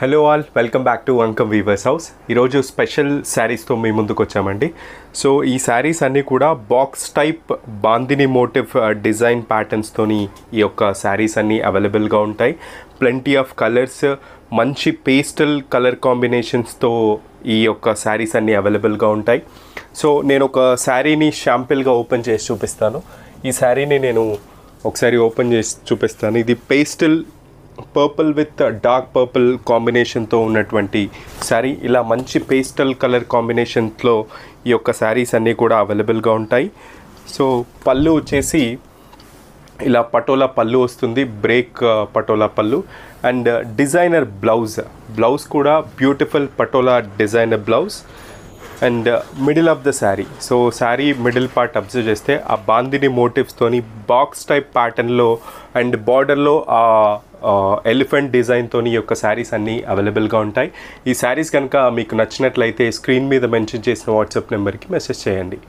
Hello all, welcome back to Ankam weavers house. ఈరోజు special శారీస్తో మీ ముందుకు వచ్చామండి. సో ఈ శారీస్ అన్నీ కూడా box type bandhani motive design ప్యాటర్న్స్తోని ఈ యొక్క శారీస్ అన్నీ అవైలబుల్గా ఉంటాయి. ప్లెంటీ ఆఫ్ కలర్స్, మంచి పేస్టల్ కలర్ కాంబినేషన్స్తో ఈ యొక్క శారీస్ అన్నీ అవైలబుల్గా ఉంటాయి. సో నేను ఒక శారీని శాంపిల్గా ఓపెన్ చేసి చూపిస్తాను. ఈ శారీని నేను ఒకసారి ఓపెన్ చేసి చూపిస్తాను. ఇది pastel purple with dark purple కాంబినేషన్తో ఉన్నటువంటి శారీ. ఇలా మంచి పేస్టల్ కలర్ కాంబినేషన్లో ఈ యొక్క శారీస్ అన్నీ కూడా అవైలబుల్గా ఉంటాయి. సో పళ్ళు వచ్చేసి ఇలా పటోలా పళ్ళు వస్తుంది, బ్రేక్ పటోలా పళ్ళు. అండ్ డిజైనర్ బ్లౌజ్ కూడా beautiful patola designer blouse. And middle of the sari, so sari middle part observe చేస్తే ఆ బాందిని మోటివ్స్తోని బాక్స్ టైప్ ప్యాటర్న్లో అండ్ బార్డర్లో ఆ ఎలిఫెంట్ డిజైన్తో ఈ యొక్క శారీస్ అన్నీ అవైలబుల్గా ఉంటాయి. ఈ శారీస్ కనుక మీకు నచ్చినట్లయితే స్క్రీన్ మీద మెన్షన్ చేసిన వాట్సాప్ నెంబర్కి మెసేజ్ చేయండి.